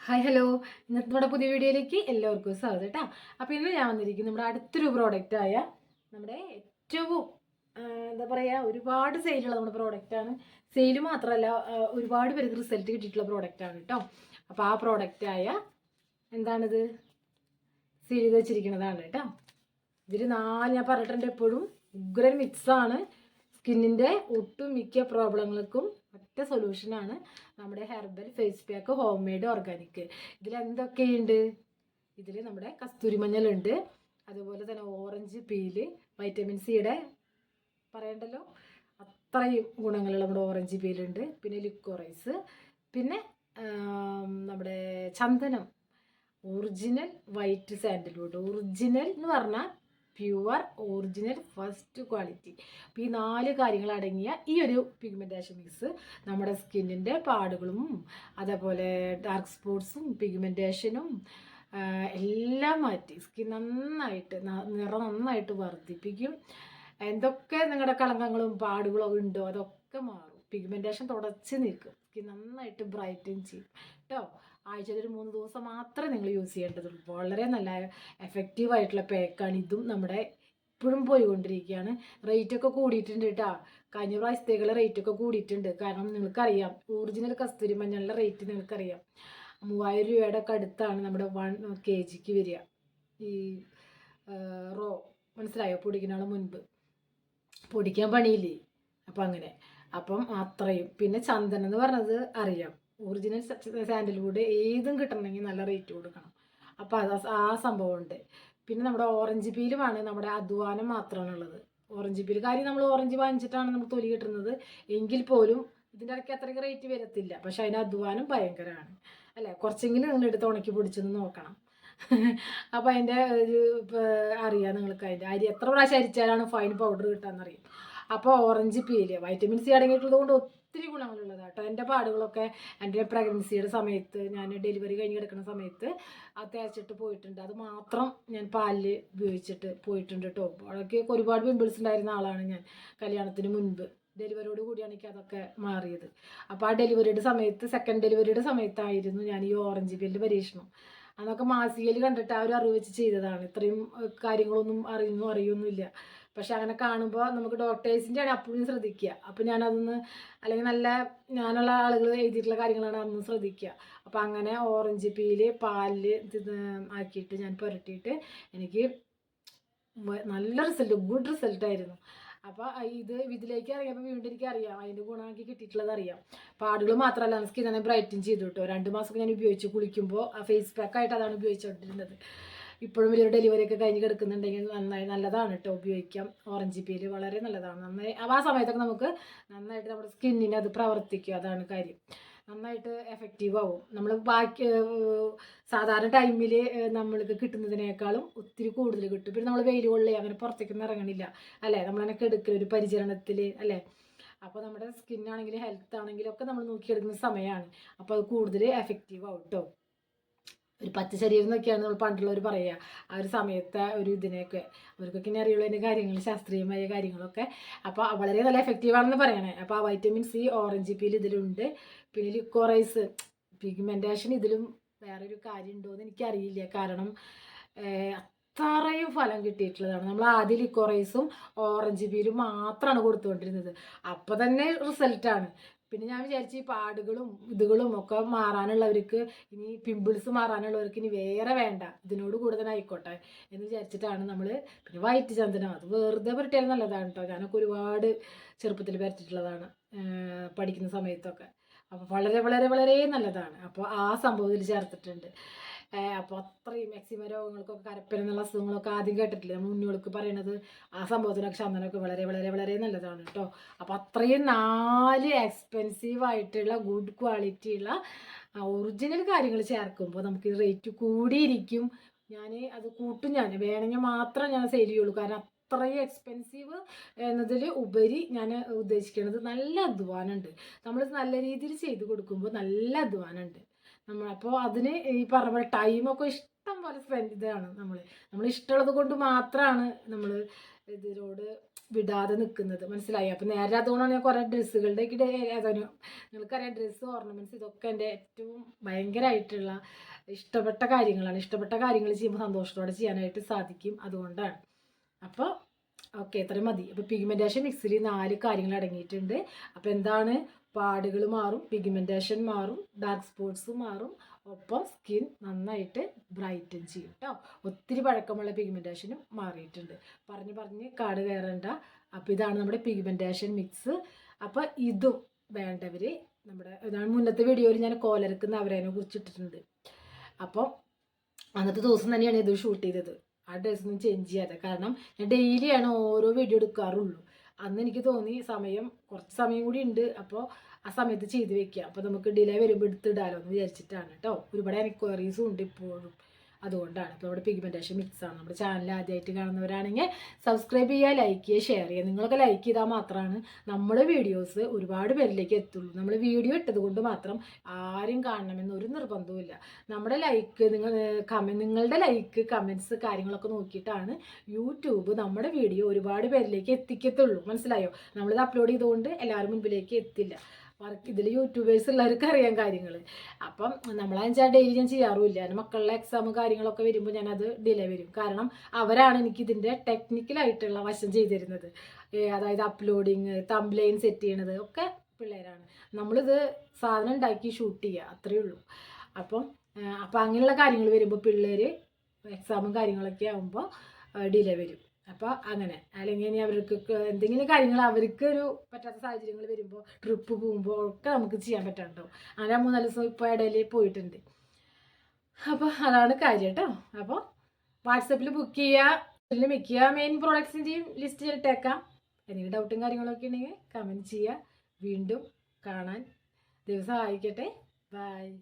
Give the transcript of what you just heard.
Hi hello, ഇന്നത്തെ നമ്മുടെ പുതിയ വീഡിയോയിലേക്ക് എല്ലാവർക്കും സ്വാഗതം കേട്ടോ. അപ്പോൾ ഇന്ന് ഞാൻ വന്നിരിക്കുന്നത് നമ്മുടെ അടുത്തൊരു പ്രോഡക്റ്റായ നമ്മുടെ ഏറ്റവും എന്താ പറയുക, ഒരുപാട് സെയിലുള്ള നമ്മുടെ പ്രോഡക്റ്റാണ്. സെയിൽ മാത്രമല്ല, ഒരുപാട് പേർക്ക് റിസൾട്ട് കിട്ടിയിട്ടുള്ള പ്രോഡക്റ്റാണ് കേട്ടോ. അപ്പോൾ ആ പ്രോഡക്റ്റായ എന്താണിത്, സീൽ ചെയ്ത് വെച്ചിരിക്കുന്നതാണ് കേട്ടോ. ഇതിൽ ഞാൻ പറഞ്ഞിട്ടുണ്ട് എപ്പോഴും, ഉഗ്രൻ മിക്സാണ്. സ്കിന്നിൻ്റെ ഒട്ടുമിക്ക പ്രോബ്ലങ്ങൾക്കും ഒറ്റ സൊല്യൂഷനാണ് നമ്മുടെ herbal face pack home made organic. ഇതിലെന്തൊക്കെയുണ്ട്? ഇതിൽ നമ്മുടെ കസ്തൂരി മഞ്ഞളുണ്ട്, അതുപോലെ തന്നെ ഓറഞ്ച് പീല്, വൈറ്റമിൻ സിയുടെ പറയണ്ടല്ലോ, അത്രയും ഗുണങ്ങളുള്ള നമ്മുടെ ഓറഞ്ച് പീലുണ്ട്. പിന്നെ ലിക്കോറൈസ്, പിന്നെ നമ്മുടെ ചന്ദനം, ഒറിജിനൽ വൈറ്റ് സാൻഡൽവുഡ്, ഒറിജിനൽ എന്ന് പറഞ്ഞാൽ പ്യുവർ ഒറിജിനൽ ഫസ്റ്റ് ക്വാളിറ്റി. അപ്പോൾ ഈ 4 കാര്യങ്ങൾ അടങ്ങിയ ഈ ഒരു പിഗ്മെൻറ്റേഷൻ മിക്സ് നമ്മുടെ സ്കിന്നിൻ്റെ പാടുകളും അതേപോലെ ഡാർക്ക് സ്പോട്ട്സും പിഗ്മെൻറ്റേഷനും എല്ലാം മാറ്റി സ്കിൻ നന്നായിട്ട് നിറം നന്നായിട്ട് വർദ്ധിപ്പിക്കും. എന്തൊക്കെ നിങ്ങളുടെ കളങ്കങ്ങളും പാടുകളും ഉണ്ടോ അതൊക്കെ മാറും. പിഗ്മെൻറ്റേഷൻ തുടച്ച് നിൽക്കും. സ്കിൻ നന്നായിട്ട് ബ്രൈറ്റൻ ചെയ്യും കേട്ടോ. ആഴ്ചയിൽ ഒരു 3 ദിവസം മാത്രമേ നിങ്ങൾ യൂസ് ചെയ്യേണ്ടതുള്ളൂ. വളരെ നല്ല എഫക്റ്റീവ് ആയിട്ടുള്ള പാക്കാണ് ഇതും. നമ്മുടെ ഇപ്പോഴും പോയിക്കൊണ്ടിരിക്കുകയാണ്. റേറ്റൊക്കെ കൂടിയിട്ടുണ്ട് കേട്ടോ. കഴിഞ്ഞ പ്രാവശ്യത്തേക്കുള്ള റേറ്റൊക്കെ കൂടിയിട്ടുണ്ട്. കാരണം നിങ്ങൾക്കറിയാം, ഒറിജിനൽ കസ്തൂരി മഞ്ഞളുടെ റേറ്റ് നിങ്ങൾക്കറിയാം, 3000 രൂപയുടെ ഒക്കെ അടുത്താണ് നമ്മുടെ 1 kg വരിക. ഈ റോ മനസ്സിലായോ? പൊടിക്കുന്നതിന് മുൻപ് പൊടിക്കാൻ പണിയില്ലേ, അപ്പം അങ്ങനെ. അപ്പം അത്രയും. പിന്നെ ചന്ദനം എന്ന് പറഞ്ഞത് അറിയാം, ഒറിജിനൽ സാൻഡൽവുഡ് ഏതും കിട്ടണമെങ്കിൽ നല്ല റേറ്റ് കൊടുക്കണം. അപ്പോൾ ആ സംഭവമുണ്ട്. പിന്നെ നമ്മുടെ ഓറഞ്ച് പീലുമാണ്, നമ്മുടെ അധ്വാനം മാത്രമാണുള്ളത്. ഓറഞ്ച് പീൽ കാര്യം, നമ്മൾ ഓറഞ്ച് വാങ്ങിച്ചിട്ടാണ് നമുക്ക് തൊലി കിട്ടുന്നത്. എങ്കിൽ പോലും ഇതിൻ്റെ ഇടയ്ക്ക് അത്രയ്ക്ക് റേറ്റ് വരത്തില്ല. പക്ഷെ അതിൻ്റെ അധ്വാനം ഭയങ്കരമാണ് അല്ലേ. കുറച്ചെങ്കിലും നിങ്ങൾ എടുത്ത് ഉണക്കി പിടിച്ചെന്ന് നോക്കണം. അപ്പോൾ അതിൻ്റെ ഒരു അറിയാം നിങ്ങൾക്ക്, അതിൻ്റെ അരി എത്ര പ്രാവശ്യം അരിച്ചാലാണ് ഫൈൻ പൗഡർ കിട്ടാമെന്നറിയും. അപ്പോൾ ഓറഞ്ച് പീല് വൈറ്റമിൻ സി അടങ്ങിയിട്ടുള്ളത് കൊണ്ട് ഒത്തിരി ഗുണങ്ങളുള്ളതാണ് കേട്ടോ. എൻ്റെ പാടുകളൊക്കെ എൻ്റെ പ്രഗ്നൻസിയുടെ സമയത്ത്, ഞാൻ ഡെലിവറി കഴിഞ്ഞ് കിടക്കുന്ന സമയത്ത് അത് തേച്ചിട്ട് പോയിട്ടുണ്ട്. അത് മാത്രം ഞാൻ പാലിൽ ഉപയോഗിച്ചിട്ട് പോയിട്ടുണ്ട് കേട്ടോ. അതൊക്കെ ഒരുപാട് പിമ്പിൾസ് ഉണ്ടായിരുന്ന ആളാണ് ഞാൻ കല്യാണത്തിന് മുൻപ്. ഡെലിവറിയോട് കൂടിയാണ് എനിക്ക് അതൊക്കെ മാറിയത്. അപ്പോൾ ആ ഡെലിവറിയുടെ സമയത്ത്, സെക്കൻഡ് ഡെലിവറിയുടെ സമയത്തായിരുന്നു ഞാൻ ഈ ഓറഞ്ച് പീലിൻ്റെ പരീക്ഷണം. അതൊക്കെ മാസികയിൽ കണ്ടിട്ട് ആ ഒരു അറിവ് വെച്ച് ചെയ്തതാണ്. ഇത്രയും കാര്യങ്ങളൊന്നും അറിയൊന്നുമില്ല. പക്ഷെ അങ്ങനെ കാണുമ്പോൾ നമുക്ക് ഡോക്ടേഴ്സിൻ്റെ ആണ് അപ്പോഴും ശ്രദ്ധിക്കുക. അപ്പോൾ ഞാനതൊന്ന്, അല്ലെങ്കിൽ നല്ല ഞാനുള്ള ആളുകൾ എഴുതിയിട്ടുള്ള കാര്യങ്ങളാണ് അതൊന്ന് ശ്രദ്ധിക്കുക. അപ്പോൾ അങ്ങനെ ഓറഞ്ച് പീല് പാലിൽ ആക്കിയിട്ട് ഞാൻ പുരട്ടിയിട്ട് എനിക്ക് നല്ല റിസൾട്ട്, ഗുഡ് റിസൾട്ടായിരുന്നു. അപ്പോൾ ഇതിലേക്ക് അറിയാമ്പോൾ വീണ്ടും എനിക്ക് അറിയാം അതിൻ്റെ ഗുണമാക്കി കിട്ടിയിട്ടുള്ളത് അറിയാം. പാടുകൾ മാത്രമല്ല, സ്കിന്നെ ബ്രൈറ്റൻ ചെയ്തു കേട്ടോ. 2 മാസമൊക്കെ ഞാൻ ഉപയോഗിച്ച് കുളിക്കുമ്പോൾ ഫേസ് പാക്കായിട്ട് അതാണ് ഉപയോഗിച്ചുകൊണ്ടിരുന്നത്. ഇപ്പോഴും വലിയൊരു ഡെലിവറി ഒക്കെ കഴിഞ്ഞ് കിടക്കുന്നുണ്ടെങ്കിൽ നല്ലതാണ് കേട്ടോ ഉപയോഗിക്കാം. ഓറഞ്ച് പീല് വളരെ നല്ലതാണ്. നന്നായി ആ സമയത്തൊക്കെ നമുക്ക് നന്നായിട്ട് നമ്മുടെ സ്കിന്നിന് അത് പ്രവർത്തിക്കും. അതാണ് കാര്യം. നന്നായിട്ട് എഫക്റ്റീവ് ആവും. നമ്മൾ ബാക്കി സാധാരണ ടൈമിൽ നമ്മൾക്ക് കിട്ടുന്നതിനേക്കാളും ഒത്തിരി കൂടുതൽ കിട്ടും. പിന്നെ നമ്മൾ വെയിൽ കൊള്ളി അങ്ങനെ പുറത്തേക്കൊന്നും ഇറങ്ങണില്ല അല്ലേ, നമ്മളതിനൊക്കെ എടുക്കൽ ഒരു പരിചരണത്തിൽ അല്ലേ. അപ്പോൾ നമ്മുടെ സ്കിന്നാണെങ്കിലും ഹെൽത്ത് ആണെങ്കിലും ഒക്കെ നമ്മൾ നോക്കിയെടുക്കുന്ന സമയമാണ്. അപ്പോൾ അത് കൂടുതൽ എഫക്റ്റീവ് ആവും കേട്ടോ. ഒരു പച്ച ശരീരം എന്നൊക്കെയാണ് നമ്മൾ പണ്ടുള്ളവർ പറയുക. ആ ഒരു സമയത്തെ ഒരു ഇതിനെയൊക്കെ അവർക്കൊക്കെ ഇനി അറിയുള്ളൂ അതിൻ്റെ കാര്യങ്ങൾ, ശാസ്ത്രീയമായ കാര്യങ്ങളൊക്കെ. അപ്പോൾ വളരെ നല്ല എഫക്റ്റീവാണെന്ന് പറയണേ. അപ്പോൾ ആ വൈറ്റമിൻ സി ഓറഞ്ച് പീൽ ഇതിലുണ്ട്. പിന്നെ ലിക്കോറൈസ്, പിഗ്മെൻറ്റേഷൻ ഇതിലും വേറൊരു കാര്യം ഉണ്ടോ എന്ന് എനിക്കറിയില്ല. കാരണം അത്രയും ഫലം കിട്ടിയിട്ടുള്ളതാണ്. നമ്മൾ ആദ്യം ലിക്കോറൈസും ഓറഞ്ച് പീലും മാത്രമാണ് കൊടുത്തുകൊണ്ടിരുന്നത്. അപ്പോൾ തന്നെ റിസൾട്ടാണ്. പിന്നെ ഞാൻ വിചാരിച്ചു ഈ പാടുകളും ഇതുകളും ഒക്കെ മാറാനുള്ളവർക്ക്, ഇനി പിമ്പിൾസ് മാറാനുള്ളവർക്ക് ഇനി വേറെ വേണ്ട, ഇതിനോട് കൂടുതലായിക്കോട്ടെ എന്ന് വിചാരിച്ചിട്ടാണ് നമ്മൾ. പിന്നെ വൈറ്റ് ചന്ദനം, അത് വെറുതെ പുരട്ടിയാലും നല്ലതാണ് കേട്ടോ. ഞാനൊക്കെ ഒരുപാട് ചെറുപ്പത്തിൽ പരട്ടിയിട്ടുള്ളതാണ് പഠിക്കുന്ന സമയത്തൊക്കെ. അപ്പോൾ വളരെ വളരെ വളരെ നല്ലതാണ്. അപ്പോൾ ആ സംഭവത്തിൽ ചേർത്തിട്ടുണ്ട്. അപ്പോൾ അത്രയും എക്സിമ രോഗങ്ങൾക്കൊക്കെ, കരപ്പൻ എന്നുള്ള അസുഖങ്ങളൊക്കെ ആദ്യം കേട്ടിട്ടില്ലേ മുന്നോൾക്ക് പറയണത്, ആ സംഭവത്തിനൊക്കെ ചന്ദനമൊക്കെ വളരെ വളരെ വളരെ നല്ലതാണ് കേട്ടോ. അപ്പോൾ അത്രയും 4 എക്സ്പെൻസീവ് ആയിട്ടുള്ള ഗുഡ് ക്വാളിറ്റി ഉള്ള ഒറിജിനൽ കാര്യങ്ങൾ ചേർക്കുമ്പോൾ നമുക്ക് റേറ്റ് കൂടിയിരിക്കും. ഞാൻ അത് കൂട്ടും, ഞാൻ വേണമെങ്കിൽ മാത്രം ഞാൻ സെയിൽ ചെയ്യുള്ളൂ. കാരണം അത്രയും എക്സ്പെൻസീവ് എന്നതിൽ ഉപരി ഞാൻ ഉദ്ദേശിക്കുന്നത് നല്ല അധ്വാനമുണ്ട്. നമ്മൾ നല്ല രീതിയിൽ ചെയ്ത് കൊടുക്കുമ്പോൾ നല്ല അധ്വാനമുണ്ട്. അപ്പോൾ അതിന് ഈ പറഞ്ഞ പോലെ ടൈമൊക്കെ ഇഷ്ടം പോലെ സ്പെൻഡ് ചെയ്തതാണ്. നമ്മൾ ഇഷ്ടമുള്ളത് കൊണ്ട് മാത്രമാണ് നമ്മൾ ഇതിനോട് വിടാതെ നിൽക്കുന്നത്, മനസ്സിലായി. അപ്പം നേരെ അതുകൊണ്ടാണ് ഞാൻ കുറേ ഡ്രസ്സുകളുടെ അതൊരു നിങ്ങൾക്കറിയാം, ഡ്രസ്സ് ഓർണമെൻറ്റ്സ് ഇതൊക്കെ എൻ്റെ ഏറ്റവും ഭയങ്കരമായിട്ടുള്ള ഇഷ്ടപ്പെട്ട കാര്യങ്ങളാണ്. ഇഷ്ടപ്പെട്ട കാര്യങ്ങൾ ചെയ്യുമ്പോൾ സന്തോഷത്തോടെ ചെയ്യാനായിട്ട് സാധിക്കും, അതുകൊണ്ടാണ്. അപ്പോൾ ഓക്കെ, ഇത്രയും മതി. അപ്പോൾ പിഗ്മെൻറ്റേഷൻ മിക്സിൽ 4 കാര്യങ്ങൾ അടങ്ങിയിട്ടുണ്ട്. അപ്പോൾ എന്താണ്, പാടുകൾ മാറും, പിഗ്മെൻറ്റേഷൻ മാറും, ഡാർക്ക് സ്പോട്ട്സ് മാറും, ഒപ്പം സ്കിൻ നന്നായിട്ട് ബ്രൈറ്റൻ ചെയ്യും കേട്ടോ. ഒത്തിരി പഴക്കമുള്ള പിഗ്മെൻറ്റേഷനും മാറിയിട്ടുണ്ട്. പറഞ്ഞ് കാട് കയറേണ്ട. അപ്പോൾ ഇതാണ് നമ്മുടെ പിഗ്മെൻറ്റേഷൻ മിക്സ്. അപ്പോൾ ഇതും വേണ്ടവർ നമ്മുടെ ഇതാണ് മുന്നത്തെ വീഡിയോയിൽ ഞാൻ കോലരക്കുന്ന അവരതിനെ കുറിച്ച് ഇട്ടിട്ടുണ്ട്. അപ്പോൾ അന്നത്തെ ദിവസം തന്നെയാണ് ഇത് ഷൂട്ട് ചെയ്തത്. ആ ഡ്രസ്സൊന്നും ചേഞ്ച് ചെയ്യാതെ, കാരണം ഞാൻ ഡെയിലിയാണ് ഓരോ വീഡിയോ എടുക്കാറുള്ളൂ. അന്ന് എനിക്ക് തോന്നി കുറച്ച് സമയം കൂടി ഉണ്ട്, അപ്പോൾ ആ സമയത്ത് ചെയ്ത് വെക്കുക, അപ്പോൾ നമുക്ക് ഡിലേ വരുമ്പോൾ എടുത്തിടാലോ എന്ന് വിചാരിച്ചിട്ടാണ് കേട്ടോ. ഒരുപാട് എൻക്വയറീസും ഉണ്ട് ഇപ്പോഴും, അതുകൊണ്ടാണ്. ഇപ്പോൾ ഇവിടെ പിഗ്മെൻറ്റേഷൻ മിക്സാണ്. നമ്മുടെ ചാനൽ ആദ്യമായിട്ട് കാണുന്നവരാണെങ്കിൽ സബ്സ്ക്രൈബ് ചെയ്യുക, ലൈക്ക് ചെയ്യുക, ഷെയർ ചെയ്യുക. നിങ്ങളൊക്കെ ലൈക്ക് ചെയ്താൽ മാത്രമാണ് നമ്മുടെ വീഡിയോസ് ഒരുപാട് പേരിലേക്ക് എത്തുള്ളൂ. നമ്മൾ വീഡിയോ ഇട്ടത് കൊണ്ട് മാത്രം ആരും കാണണമെന്ന് ഒരു നിർബന്ധവുമില്ല. നമ്മുടെ നിങ്ങളുടെ ലൈക്ക്, കമൻറ്റ്സ് കാര്യങ്ങളൊക്കെ നോക്കിയിട്ടാണ് യൂട്യൂബ് നമ്മുടെ വീഡിയോ ഒരുപാട് പേരിലേക്ക് എത്തിക്കത്തുള്ളൂ, മനസ്സിലായോ. നമ്മളിത് അപ്ലോഡ് ചെയ്തുകൊണ്ട് എല്ലാവരും മുൻപിലേക്ക് എത്തില്ല. ഇതിൽ യൂട്യൂബേഴ്സ് ഉള്ളവർക്ക് അറിയാം കാര്യങ്ങൾ. അപ്പം നമ്മളാണെന്ന് ഡെയിലി ഞാൻ ചെയ്യാറുമില്ല. എൻ്റെ മക്കളുടെ എക്സാം കാര്യങ്ങളൊക്കെ വരുമ്പോൾ ഞാനത് ഡിലേ വരും, കാരണം അവരാണ് എനിക്ക് ഇതിൻ്റെ ടെക്നിക്കലായിട്ടുള്ള വശം ചെയ്തു തരുന്നത്. അതായത് അപ്ലോഡിങ്, തംബ്ലൈൻ സെറ്റ് ചെയ്യണത് ഒക്കെ പിള്ളേരാണ്. നമ്മളിത് സാധനം ഉണ്ടാക്കി ഷൂട്ട് ചെയ്യുക, അത്രയേ ഉള്ളൂ. അപ്പം അങ്ങനെയുള്ള കാര്യങ്ങൾ വരുമ്പോൾ പിള്ളേർ എക്സാമും കാര്യങ്ങളൊക്കെ ആകുമ്പോൾ ഡിലേ വരും. അപ്പോൾ അങ്ങനെ, അല്ലെങ്കിൽ ഇനി അവർക്ക് എന്തെങ്കിലും കാര്യങ്ങൾ അവർക്ക് ഒരു പറ്റാത്ത സാഹചര്യങ്ങൾ വരുമ്പോൾ, ട്രിപ്പ് പോകുമ്പോൾ ഒക്കെ നമുക്ക് ചെയ്യാൻ പറ്റാണ്ടാവും. അങ്ങനെ 3-4 ദിവസം ഇപ്പോൾ ഇടയിൽ പോയിട്ടുണ്ട്. അപ്പോൾ അതാണ് കാര്യം കേട്ടോ. അപ്പോൾ വാട്സപ്പിൽ ബുക്ക് ചെയ്യുക, മിക്ക മെയിൻ പ്രോഡക്ട്സിൻ്റെയും ലിസ്റ്റ് ഇട്ടേക്കാം. എന്തെങ്കിലും ഡൗട്ടും കാര്യങ്ങളൊക്കെ ഉണ്ടെങ്കിൽ കമൻറ്റ് ചെയ്യുക. വീണ്ടും കാണാൻ ദൈവം സഹായിക്കട്ടെ. ബൈ.